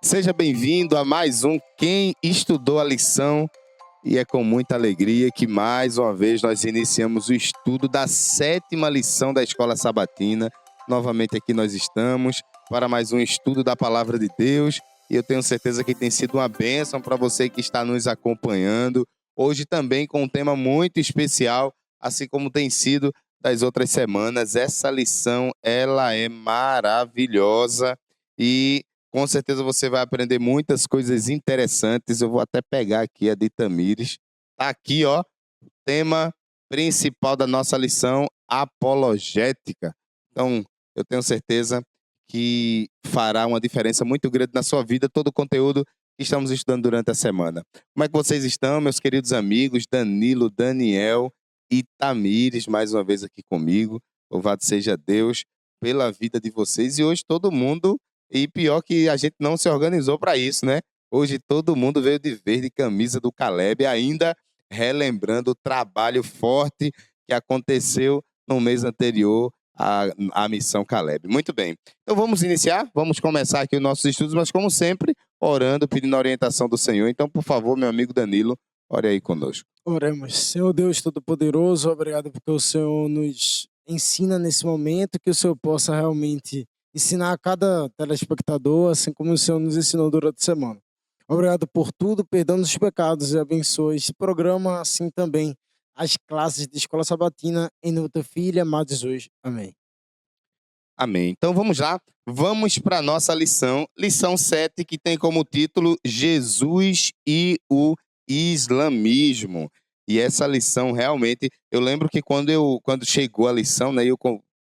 Seja bem-vindo a mais um Quem Estudou a Lição. E é com muita alegria que mais uma vez nós iniciamos o estudo da 7ª lição da Escola Sabatina. Novamente aqui nós estamos para mais um estudo da Palavra de Deus. E eu tenho certeza que tem sido uma bênção para você que está nos acompanhando. Hoje também com um tema muito especial, assim como tem sido das outras semanas. Essa lição, ela é maravilhosa e com certeza você vai aprender muitas coisas interessantes. Eu vou até pegar aqui a de Tamires. Tá aqui, ó, o tema principal da nossa lição, apologética. Então, eu tenho certeza que fará uma diferença muito grande na sua vida, todo o conteúdo que estamos estudando durante a semana. Como é que vocês estão, meus queridos amigos? Danilo, Daniel e Tamires, mais uma vez aqui comigo. Louvado seja Deus pela vida de vocês. E hoje todo mundo... E pior que a gente não se organizou para isso, né? Hoje todo mundo veio de verde camisa do Caleb, ainda relembrando o trabalho forte que aconteceu no mês anterior à missão Caleb. Muito bem. Então vamos iniciar, vamos começar aqui os nossos estudos, mas como sempre, orando, pedindo a orientação do Senhor. Então, por favor, meu amigo Danilo, ore aí conosco. Oremos. Senhor Deus Todo-Poderoso, obrigado porque o Senhor nos ensina nesse momento, que o Senhor possa realmente ensinar a cada telespectador, assim como o Senhor nos ensinou durante a semana. Obrigado por tudo, perdoa os pecados e abençoe esse programa, assim também as classes de Escola Sabatina, em nome do teu Filho, amado Jesus. Amém. Amém. Então vamos lá, vamos para a nossa lição, lição 7, que tem como título Jesus e o Islamismo. E essa lição realmente, eu lembro que quando chegou a lição, né, eu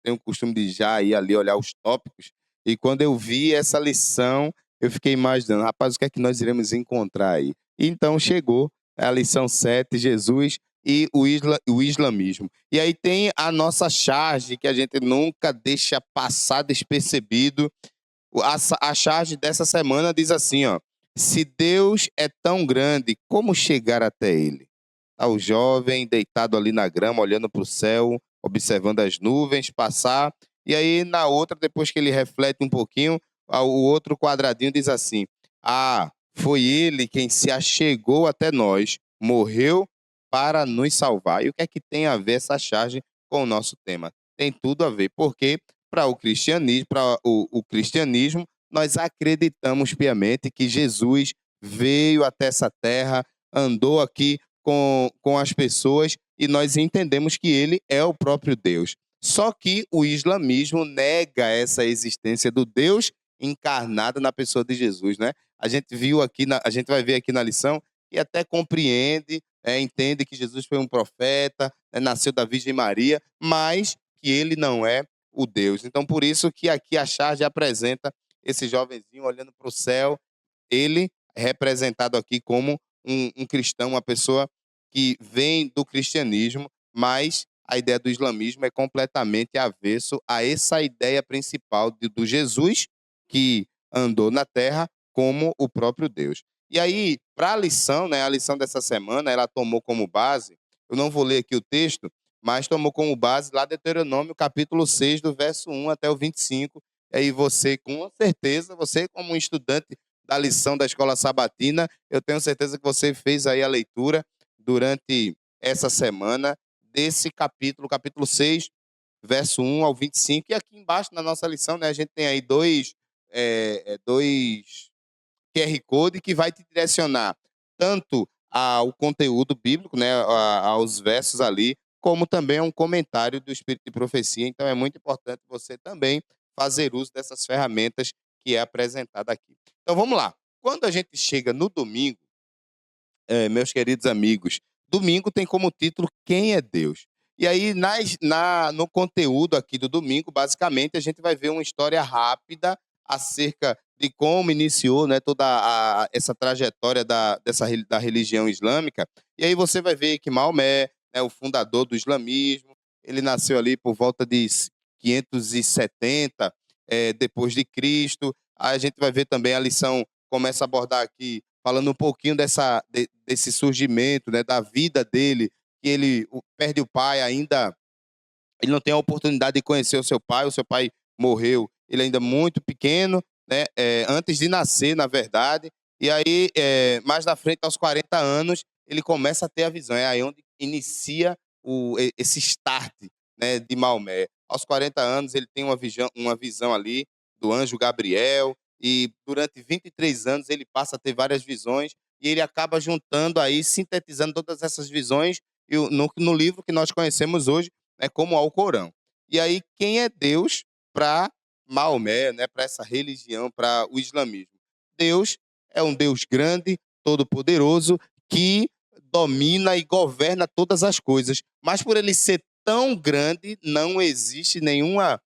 tenho o costume de já ir ali olhar os tópicos, e quando eu vi essa lição, eu fiquei imaginando, rapaz, o que é que nós iremos encontrar aí? E então chegou a lição 7, Jesus e o islamismo. E aí tem a nossa charge, que a gente nunca deixa passar despercebido. A charge dessa semana diz assim, ó: se Deus é tão grande, como chegar até ele? Tá o jovem deitado ali na grama, olhando para o céu, observando as nuvens passar. E aí, na outra, depois que ele reflete um pouquinho, o outro quadradinho diz assim: ah, foi ele quem se achegou até nós, morreu para nos salvar. E o que é que tem a ver essa charge com o nosso tema? Tem tudo a ver, porque para o cristianismo, nós acreditamos piamente que Jesus veio até essa terra, andou aqui com as pessoas e nós entendemos que ele é o próprio Deus. Só que o islamismo nega essa existência do Deus encarnado na pessoa de Jesus, né? A gente viu aqui, a gente vai ver aqui na lição e até compreende, entende que Jesus foi um profeta, nasceu da Virgem Maria, mas que ele não é o Deus. Então, por isso que aqui a charge apresenta esse jovenzinho olhando para o céu, ele representado aqui como um cristão, uma pessoa que vem do cristianismo, mas a ideia do islamismo é completamente avesso a essa ideia principal do Jesus que andou na terra como o próprio Deus. E aí, para a lição, né, a lição dessa semana, ela tomou como base, eu não vou ler aqui o texto, mas tomou como base lá Deuteronômio capítulo 6, do verso 1 até o 25. E aí você, com certeza, você como um estudante da lição da Escola Sabatina, eu tenho certeza que você fez aí a leitura durante essa semana desse capítulo 6, verso 1 ao 25. E aqui embaixo na nossa lição, né, a gente tem aí dois QR Code que vai te direcionar tanto ao conteúdo bíblico, né, aos versos ali, como também a um comentário do Espírito de Profecia. Então é muito importante você também fazer uso dessas ferramentas que é apresentada aqui. Então vamos lá. Quando a gente chega no domingo, meus queridos amigos, domingo tem como título Quem é Deus? E aí, no conteúdo aqui do domingo, basicamente, a gente vai ver uma história rápida acerca de como iniciou, né, toda essa trajetória da religião islâmica. E aí você vai ver que Maomé, né, o fundador do islamismo, ele nasceu ali por volta de 570 depois de Cristo. Aí a gente vai ver também a lição, começa a abordar aqui falando um pouquinho desse surgimento, né, da vida dele, que ele perde o pai ainda, ele não tem a oportunidade de conhecer o seu pai morreu, ele ainda muito pequeno, né, antes de nascer, na verdade. E aí, mais na frente, aos 40 anos, ele começa a ter a visão. É aí onde inicia esse start, né, de Maomé. Aos 40 anos, ele tem uma visão ali do anjo Gabriel, e durante 23 anos ele passa a ter várias visões, e ele acaba juntando aí, sintetizando todas essas visões no livro que nós conhecemos hoje, né, como Alcorão. E aí, quem é Deus para Maomé, né, para essa religião, para o islamismo? Deus é um Deus grande, todo-poderoso, que domina e governa todas as coisas. Mas por ele ser tão grande, não existe nenhuma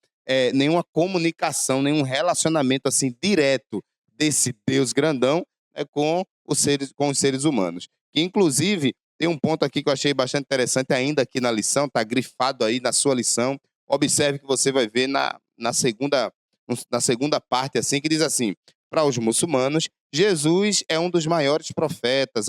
comunicação, nenhum relacionamento assim direto desse Deus grandão, né, com os seres humanos. Que, inclusive, tem um ponto aqui que eu achei bastante interessante ainda aqui na lição, está grifado aí na sua lição. Observe que você vai ver na segunda parte, assim, que diz assim: para os muçulmanos, Jesus é um dos maiores profetas,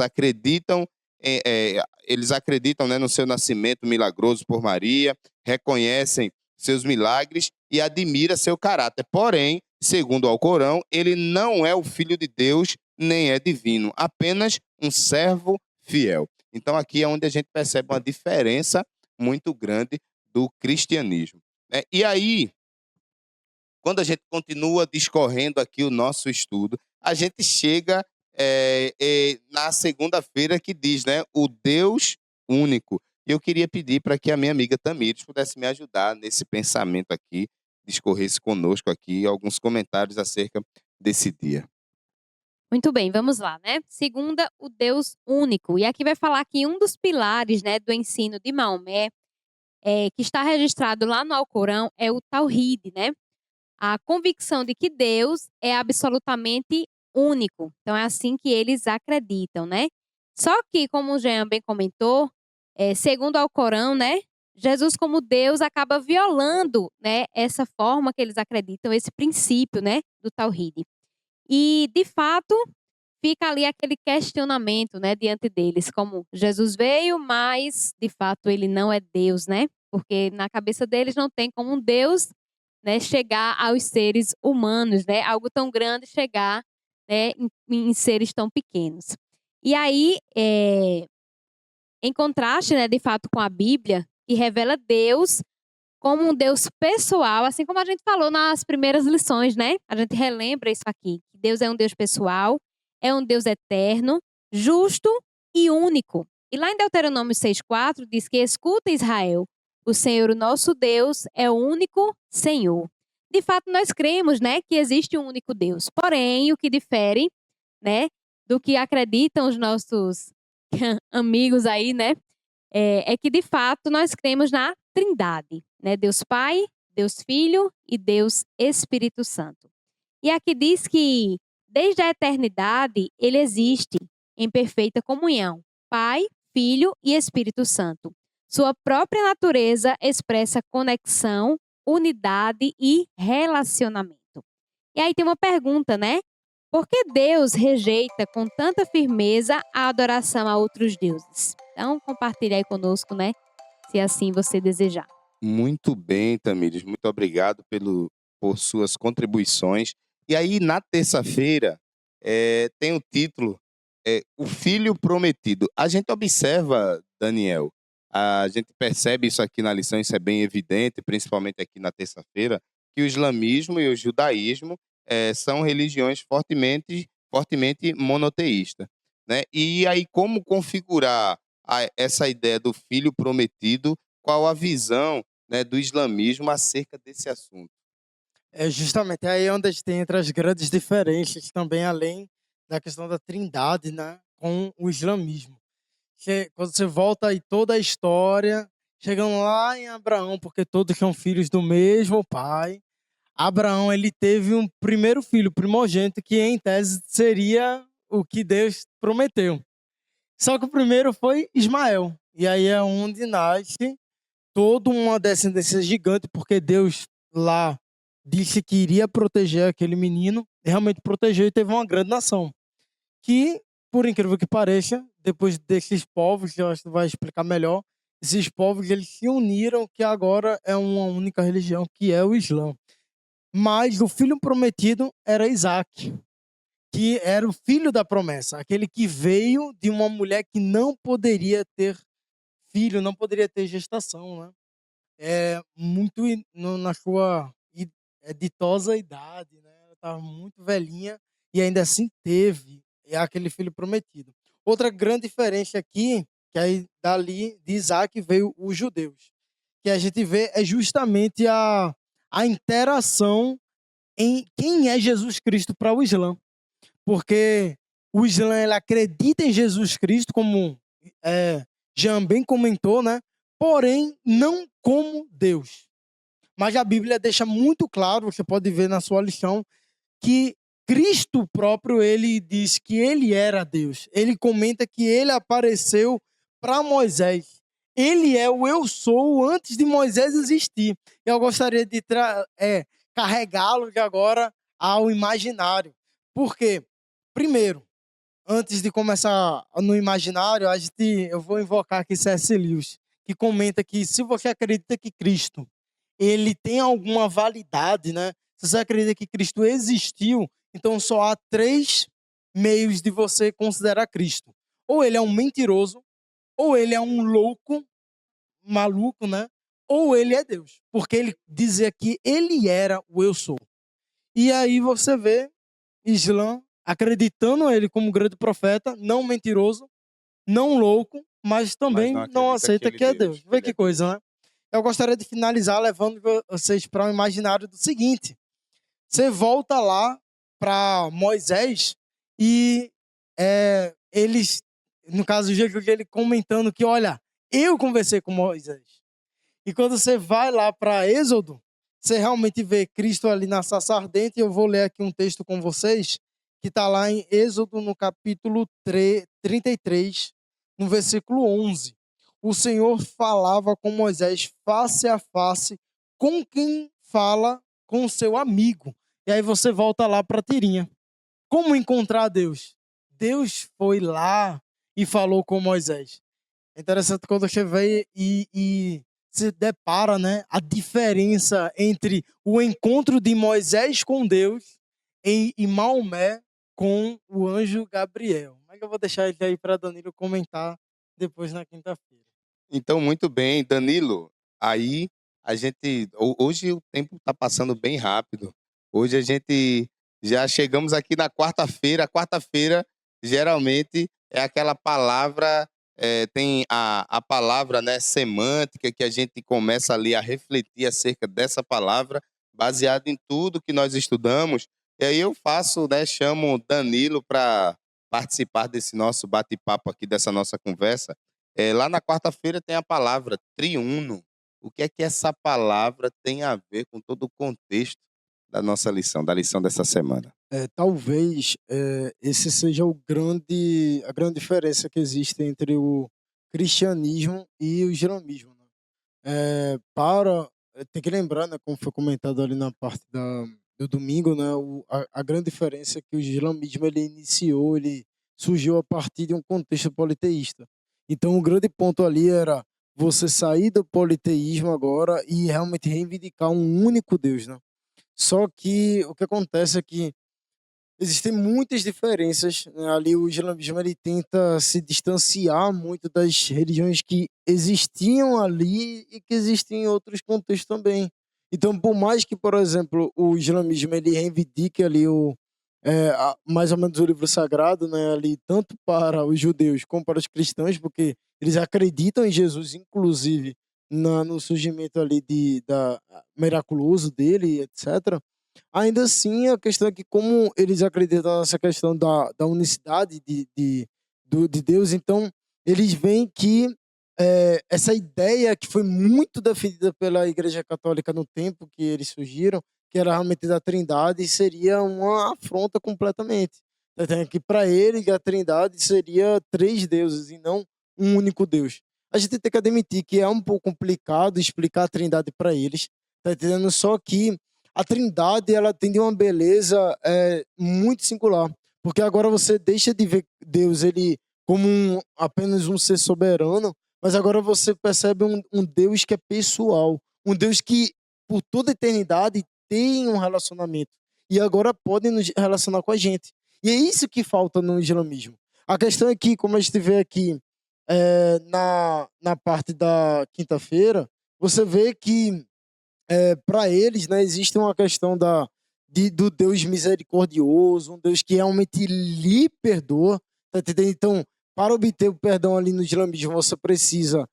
eles acreditam, né, no seu nascimento milagroso por Maria, reconhecem seus milagres e admira seu caráter. Porém, segundo o Alcorão, ele não é o filho de Deus, nem é divino, apenas um servo fiel. Então aqui é onde a gente percebe uma diferença muito grande do cristianismo, né? E aí, quando a gente continua discorrendo aqui o nosso estudo, a gente chega na segunda-feira que diz, né, o Deus único. E eu queria pedir para que a minha amiga Tamires pudesse me ajudar nesse pensamento aqui, discorresse conosco aqui alguns comentários acerca desse dia. Muito bem, vamos lá, né? Segunda, o Deus único. E aqui vai falar que um dos pilares, né, do ensino de Maomé, que está registrado lá no Alcorão, é o Tawhid, né? A convicção de que Deus é absolutamente único. Então é assim que eles acreditam, né? Só que, como o Jean bem comentou, segundo o Alcorão, né, Jesus como Deus acaba violando, né, essa forma que eles acreditam, esse princípio, né, do Tawhid. E, de fato, fica ali aquele questionamento, né, diante deles, como Jesus veio, mas, de fato, ele não é Deus, né? Porque na cabeça deles não tem como um Deus, né, chegar aos seres humanos, né? Algo tão grande chegar, né, em seres tão pequenos. E aí, em contraste, né, de fato, com a Bíblia, que revela Deus como um Deus pessoal, assim como a gente falou nas primeiras lições, né? A gente relembra isso aqui. Deus é um Deus pessoal, é um Deus eterno, justo e único. E lá em Deuteronômio 6,4 diz que escuta Israel, o Senhor, o nosso Deus, é o único Senhor. De fato, nós cremos, né, que existe um único Deus. Porém, o que difere, né, do que acreditam os nossos amigos aí, né, é que de fato nós cremos na Trindade, né? Deus Pai, Deus Filho e Deus Espírito Santo. E aqui diz que desde a eternidade ele existe em perfeita comunhão, Pai, Filho e Espírito Santo. Sua própria natureza expressa conexão, unidade e relacionamento. E aí tem uma pergunta, né? Por que Deus rejeita com tanta firmeza a adoração a outros deuses? Então, compartilhe aí conosco, né? Se assim você desejar. Muito bem, Tamires. Muito obrigado por suas contribuições. E aí, na terça-feira, tem o título O Filho Prometido. A gente observa, Daniel, a gente percebe isso aqui na lição, isso é bem evidente, principalmente aqui na terça-feira, que o islamismo e o judaísmo são religiões fortemente monoteístas, né? E aí, como configurar essa ideia do filho prometido? Qual a visão, né, do islamismo acerca desse assunto? É justamente aí onde a gente entra as grandes diferenças também, além da questão da trindade, né, com o islamismo. Quando você volta aí toda a história, chegando lá em Abraão, porque todos são filhos do mesmo pai. Abraão, ele teve um primeiro filho primogênito que em tese seria o que Deus prometeu. Só que o primeiro foi Ismael. E aí é onde nasce toda uma descendência gigante, porque Deus lá disse que iria proteger aquele menino, e realmente protegeu e teve uma grande nação. Que, por incrível que pareça, depois desses povos, que eu acho que vai explicar melhor, esses povos eles se uniram, que agora é uma única religião, que é o Islã. mas o filho prometido era Isaac, que era o filho da promessa, aquele que veio de uma mulher que não poderia ter filho, não poderia ter gestação, né? Muito na sua ditosa idade, né? Ela estava muito velhinha e ainda assim teve aquele filho prometido. Outra grande diferença aqui, que aí dali de Isaac veio os judeus, que a gente vê é justamente a interação em quem é Jesus Cristo para o Islã. Porque o Islã ele acredita em Jesus Cristo, como Jean bem comentou, né? Porém, não como Deus. Mas a Bíblia deixa muito claro, você pode ver na sua lição, que Cristo próprio, ele diz que ele era Deus. Ele comenta que ele apareceu para Moisés. Ele é o eu sou antes de Moisés existir. Eu gostaria de carregá-lo de agora ao imaginário. Por quê? Primeiro, antes de começar no imaginário, eu vou invocar aqui C.S. Lewis, que comenta que se você acredita que Cristo ele tem alguma validade, né? Se você acredita que Cristo existiu, então só há 3 meios de você considerar Cristo. Ou ele é um mentiroso, ou ele é um louco, maluco, né? Ou ele é Deus. Porque ele dizia que ele era o eu sou. E aí você vê Islã acreditando ele como grande profeta, não mentiroso, não louco, mas também não aceita que é Deus. Vê que coisa, né? Eu gostaria de finalizar levando vocês para o imaginário do seguinte. Você volta lá para Moisés e eles, no caso, ele comentando que, olha, eu conversei com Moisés. E quando você vai lá para Êxodo, você realmente vê Cristo ali na sarça ardente. Eu vou ler aqui um texto com vocês, que está lá em Êxodo, no capítulo 33, no versículo 11. O Senhor falava com Moisés face a face, com quem fala com o seu amigo. E aí você volta lá para a tirinha. Como encontrar Deus? Deus foi lá e falou com Moisés. É interessante quando você vê e se depara, né, a diferença entre o encontro de Moisés com Deus e Maomé com o anjo Gabriel. Mas eu vou deixar ele aí para Danilo comentar depois na quinta-feira. Então, muito bem, Danilo. Aí hoje o tempo está passando bem rápido. Hoje a gente já chegamos aqui na quarta-feira. A quarta-feira geralmente é aquela palavra, tem a palavra, né, semântica, que a gente começa ali a refletir acerca dessa palavra, baseado em tudo que nós estudamos. E aí eu faço, né, chamo Danilo para participar desse nosso bate-papo aqui, dessa nossa conversa. Lá na quarta-feira tem a palavra triuno. O que é que essa palavra tem a ver com todo o contexto da nossa lição, da lição dessa semana? Talvez esse seja a grande diferença que existe entre o cristianismo e o islamismo, né? Tem que lembrar, né, como foi comentado ali na parte do domingo, né, a grande diferença é que o islamismo ele surgiu a partir de um contexto politeísta. Então o grande ponto ali era você sair do politeísmo agora e realmente reivindicar um único Deus, né? Só que o que acontece é que existem muitas diferenças, né? Ali o islamismo ele tenta se distanciar muito das religiões que existiam ali e que existem em outros contextos também. Então, por mais que, por exemplo, o islamismo ele reivindique ali mais ou menos o livro sagrado, né, ali tanto para os judeus como para os cristãos, porque eles acreditam em Jesus, inclusive no surgimento ali miraculoso dele, etc. Ainda assim, a questão é que como eles acreditam nessa questão da unicidade de Deus, então eles veem que essa ideia que foi muito defendida pela Igreja Católica no tempo que eles surgiram, que era realmente da Trindade, seria uma afronta completamente. Então, que para eles a Trindade seria 3 deuses e não um único Deus. A gente tem que admitir que é um pouco complicado explicar a Trindade para eles, tá entendendo? Só que a Trindade ela tem de uma beleza muito singular, porque agora você deixa de ver Deus ele como apenas um ser soberano, mas agora você percebe um Deus que é pessoal, um Deus que por toda a eternidade têm um relacionamento e agora podem nos relacionar com a gente. E é isso que falta no islamismo. A questão é que, como a gente vê aqui na parte da quinta-feira, você vê que para eles, né, existe uma questão do Deus misericordioso, um Deus que realmente lhe perdoa. Tá entendendo? Então, para obter o perdão ali no islamismo, você precisa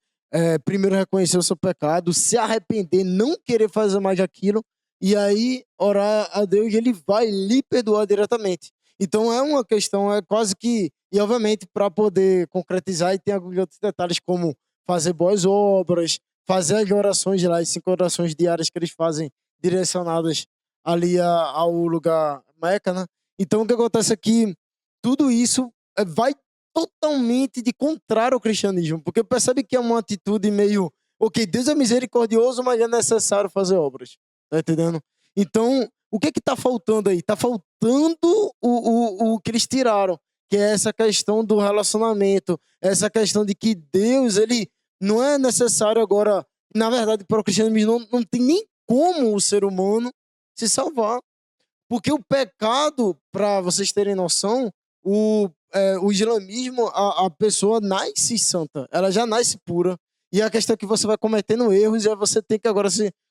primeiro reconhecer o seu pecado, se arrepender, não querer fazer mais aquilo, e aí orar a Deus, e ele vai lhe perdoar diretamente. Então é uma questão, é quase que, e obviamente para poder concretizar, e tem alguns outros detalhes como fazer boas obras, fazer as orações lá, as 5 orações diárias que eles fazem direcionadas ali ao lugar Meca, né? Então o que acontece é que tudo isso vai totalmente de contrário ao cristianismo, porque percebe que é uma atitude meio, ok, Deus é misericordioso, mas é necessário fazer obras, tá entendendo? Então, o que tá faltando aí? Tá faltando o que eles tiraram, que é essa questão do relacionamento, essa questão de que Deus, ele não é necessário agora, na verdade, para o cristianismo não tem nem como o ser humano se salvar. Porque o pecado, para vocês terem noção, o islamismo, a pessoa nasce santa, ela já nasce pura. E a questão é que você vai cometendo erros e aí você tem que agora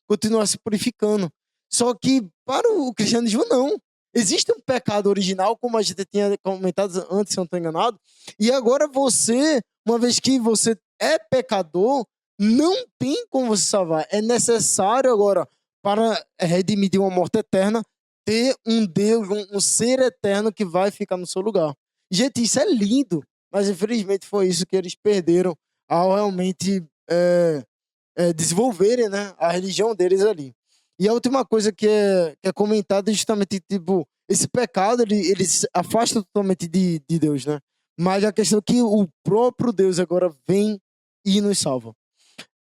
continuar se purificando. Só que para o cristianismo, não. Existe um pecado original, como a gente tinha comentado antes, se eu não estou enganado. E agora você, uma vez que você é pecador, não tem como você salvar. É necessário agora, para redimir de uma morte eterna, ter um Deus, um ser eterno que vai ficar no seu lugar. Gente, isso é lindo, mas infelizmente foi isso que eles perderam ao realmente desenvolverem, né, a religião deles ali. E a última coisa que é comentada é justamente, tipo, esse pecado, ele se afasta totalmente de Deus, né? Mas a questão é que o próprio Deus agora vem e nos salva.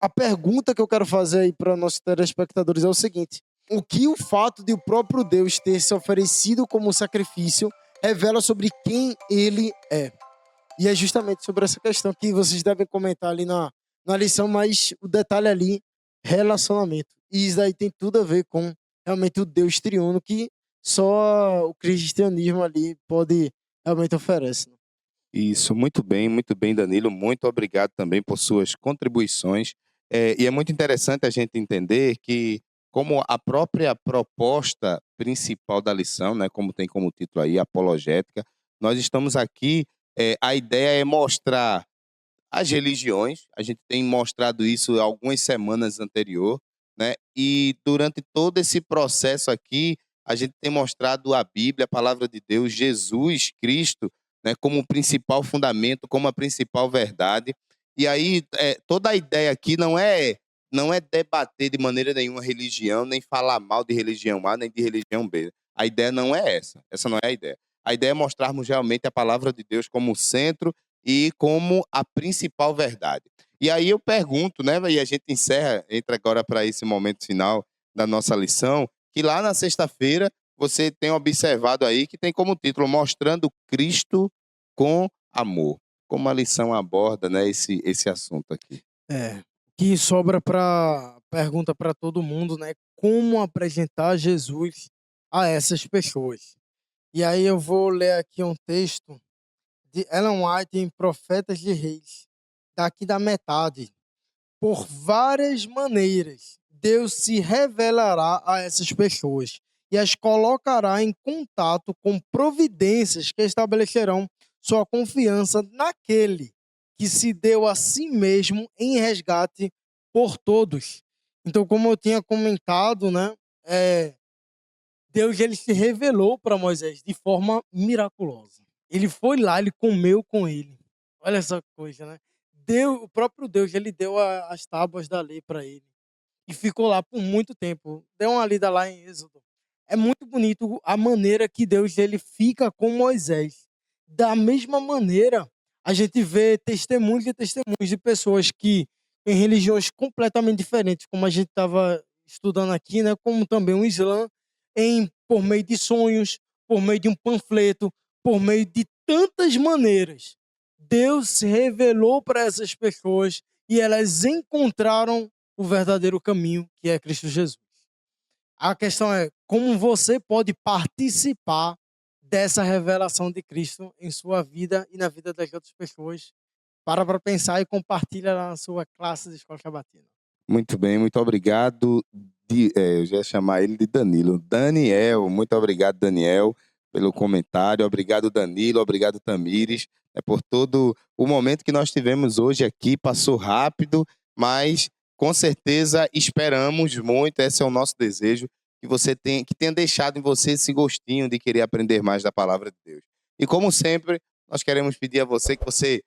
A pergunta que eu quero fazer aí para nossos telespectadores é o seguinte: o que o fato de o próprio Deus ter se oferecido como sacrifício revela sobre quem ele é? E é justamente sobre essa questão que vocês devem comentar ali na lição, mas o detalhe ali, relacionamento. E isso aí tem tudo a ver com realmente o Deus triuno que só o cristianismo ali pode realmente oferecer. Isso, muito bem, Danilo. Muito obrigado também por suas contribuições. E é muito interessante a gente entender que, como a própria proposta principal da lição, né, como tem como título aí, apologética, nós estamos aqui, a ideia é mostrar as religiões, a gente tem mostrado isso algumas semanas anterior, né? E durante todo esse processo aqui, a gente tem mostrado a Bíblia, a palavra de Deus, Jesus Cristo, né, como o principal fundamento, como a principal verdade. E aí, toda a ideia aqui não é debater de maneira nenhuma religião, nem falar mal de religião A, nem de religião B. A ideia não é essa. Essa não é a ideia. A ideia é mostrarmos realmente a palavra de Deus como o centro e como a principal verdade. E aí eu pergunto, né, e a gente entra agora para esse momento final da nossa lição, que lá na sexta-feira você tem observado aí que tem como título Mostrando Cristo com Amor. Como a lição aborda, né, esse assunto aqui. Que sobra para pergunta para todo mundo, né? Como apresentar Jesus a essas pessoas? E aí eu vou ler aqui um texto de Ellen White em Profetas de Reis, daqui da metade. Por várias maneiras, Deus se revelará a essas pessoas e as colocará em contato com providências que estabelecerão sua confiança naquele que se deu a si mesmo em resgate por todos. Então, como eu tinha comentado, né, Deus ele se revelou para Moisés de forma miraculosa. Ele foi lá, ele comeu com ele. Olha essa coisa, né? O próprio Deus, ele deu as tábuas da lei para ele. E ficou lá por muito tempo. Dê uma lida lá em Êxodo. É muito bonito a maneira que Deus ele fica com Moisés. Da mesma maneira, a gente vê testemunhos e testemunhos de pessoas que em religiões completamente diferentes, como a gente estava estudando aqui, né? Como também o Islã, por meio de sonhos, por meio de um panfleto, por meio de tantas maneiras. Deus se revelou para essas pessoas e elas encontraram o verdadeiro caminho, que é Cristo Jesus. A questão é como você pode participar dessa revelação de Cristo em sua vida e na vida das outras pessoas. Para pensar e compartilha lá na sua classe de escola sabatina. Muito bem, muito obrigado. Eu já ia chamar ele de Danilo. Daniel, muito obrigado, Daniel, pelo comentário. Obrigado, Danilo. Obrigado, Tamires, por todo o momento que nós tivemos hoje aqui. Passou rápido, mas com certeza esperamos muito. Esse é o nosso desejo, que tenha deixado em você esse gostinho de querer aprender mais da palavra de Deus. E como sempre, nós queremos pedir a você que você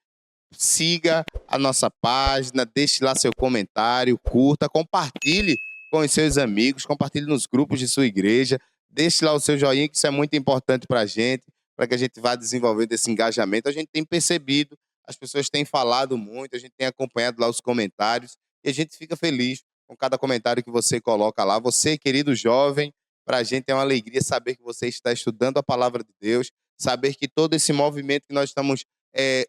siga a nossa página, deixe lá seu comentário, curta, compartilhe com os seus amigos, compartilhe nos grupos de sua igreja, deixe lá o seu joinha, que isso é muito importante para a gente, para que a gente vá desenvolvendo esse engajamento. A gente tem percebido, as pessoas têm falado muito, a gente tem acompanhado lá os comentários e a gente fica feliz com cada comentário que você coloca lá. Você, querido jovem, para a gente é uma alegria saber que você está estudando a palavra de Deus, saber que todo esse movimento que nós estamos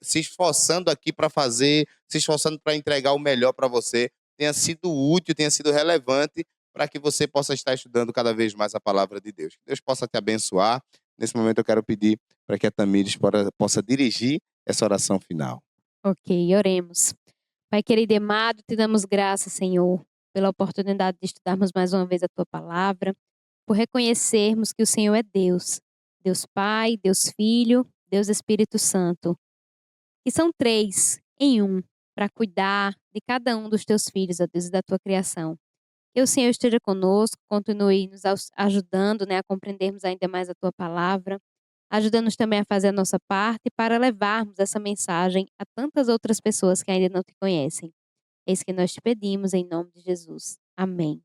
se esforçando aqui para fazer, se esforçando para entregar o melhor para você, tenha sido útil, tenha sido relevante para que você possa estar estudando cada vez mais a palavra de Deus. Que Deus possa te abençoar. Nesse momento eu quero pedir para que a Tamires possa dirigir essa oração final. Ok, oremos. Pai querido e amado, te damos graças, Senhor, pela oportunidade de estudarmos mais uma vez a Tua palavra, por reconhecermos que o Senhor é Deus, Deus Pai, Deus Filho, Deus Espírito Santo, que são três em um, para cuidar de cada um dos teus filhos, ó Deus, e da tua criação. Que o Senhor esteja conosco, continue nos ajudando, né, a compreendermos ainda mais a tua palavra, ajudando-nos também a fazer a nossa parte para levarmos essa mensagem a tantas outras pessoas que ainda não te conhecem. É isso que nós te pedimos em nome de Jesus. Amém.